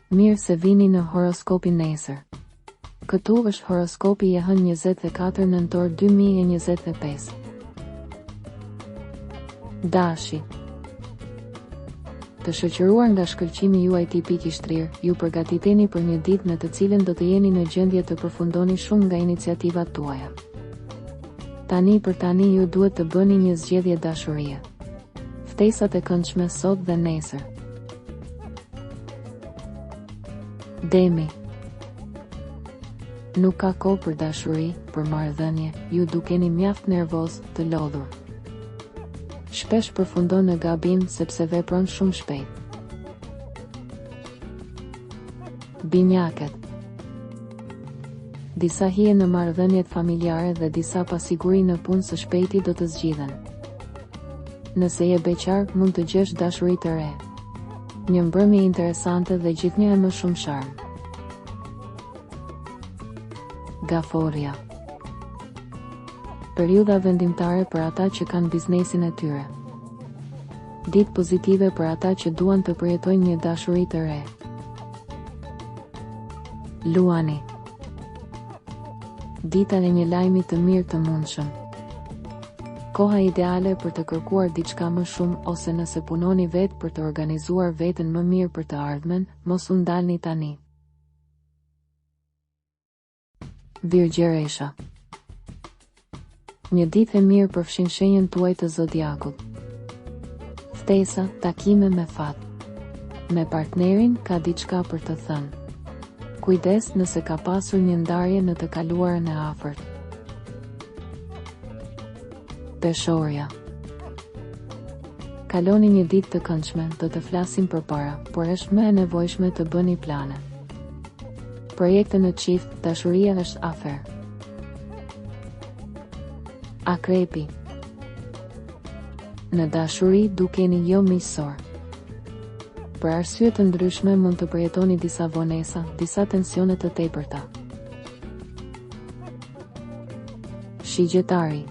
Mirë se vini në horoskopin nesër. Këtu është horoskopi i hënë 24 nëntor 2025. Dashi. Të shoqëruar nga shkëlqimi juaj tipik i shtrirë, ju përgatiteni për një ditë në të cilën do të jeni në gjendje të përfundoni shumë nga iniciativat tuaja. Tani për tani ju duhet të bëni një zgjedhje dashurie. Ftesat e këndshme sot dhe nesër. Demi. Nuk ka kohë për dashuri, për marrëdhënie, ju dukeni mjaft nervoz, të lodhur. Shpesh përfundon në gabim sepse vepron shumë shpejt. Binjaket. Disa hije në marrëdhëniet familjare dhe disa pasiguri në punë së shpejti do të zgjidhen. Nëse je beqar, mund të gjesh dashuri të re. Një mbrëmje interesante dhe gjithnjë më shumë sharm. Gaforia. Periudha vendimtare për ata që kanë biznesin e tyre. Ditë pozitive për ata që duan të përjetojnë një dashuri të re. Luani. Dita e një lajmi të mirë të mundshëm. Koha ideale për të kërkuar diçka më shumë ose nëse punoni vetë për të organizuar veten më mirë për të ardhmen, mos u ndalni tani. Virgjeresha. Një ditë e mirë përfshin shenjën tuaj të zodiakut. Ftesa, takime me fat. Me partnerin ka diçka për të thënë. Kujdes nëse ka pasur një ndarje në të kaluarën e afërt. Peshorja. Kaloni një ditë të këndshme, do të flasim përpara, por është më e nevojshme të bëni plane. Projekte në çift, dashuria është afer. Akrepi. Në dashuri dukeni jo miqësor. Për arsye të ndryshme mund të përjetoni disa vonesa, disa tensione të tepërta. Shigjetari.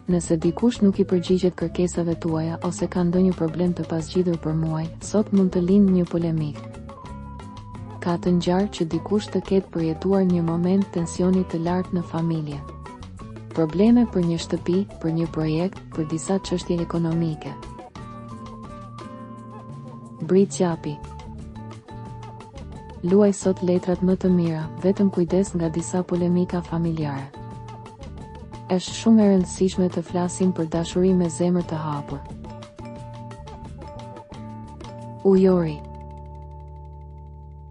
Nëse dikush nuk i përgjigjet kërkesave tuaja ose ka ndonjë problem të pasgjidhur për muaj, sot mund të lindë një polemik. Ka të ngjarë që dikush të ketë përjetuar një moment tensioni të lartë në familje. Probleme për një shtëpi, për një projekt, për disa çështje ekonomike. Britqapi. Luaj sot letrat më të mira, vetëm kujdes nga disa polemika familjare. Është shumë e rëndësishme të flasim për dashuri me zemër të hapur. Ujori.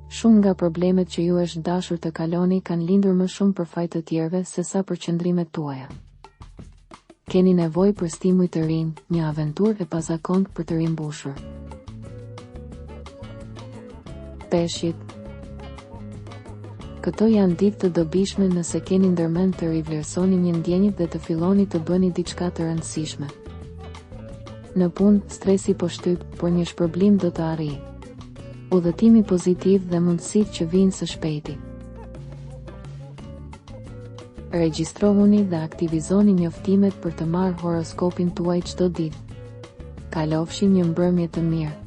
Shumë nga problemet që ju është dashur të kaloni kanë lindur më shumë për fajt të tjerëve se sa për qëndrimet tuaja. Keni nevojë për stimuj të rinj, një aventurë e pazakontë për të rimbushur. Peshqit. Këto janë ditë të dobishme nëse keni ndërmend të rivlerësoni një ndjenjë dhe të filloni të bëni diçka të rëndësishme. Në punë, stresi po shtyp, por një shpërblim do të arrijë. Udhëtimi pozitiv dhe mundësitë që vijnë së shpejti. Regjistrohuni dhe aktivizoni njoftimet për të marrë horoskopin tuaj çdo ditë. Kalofshi një mbrëmje të mirë.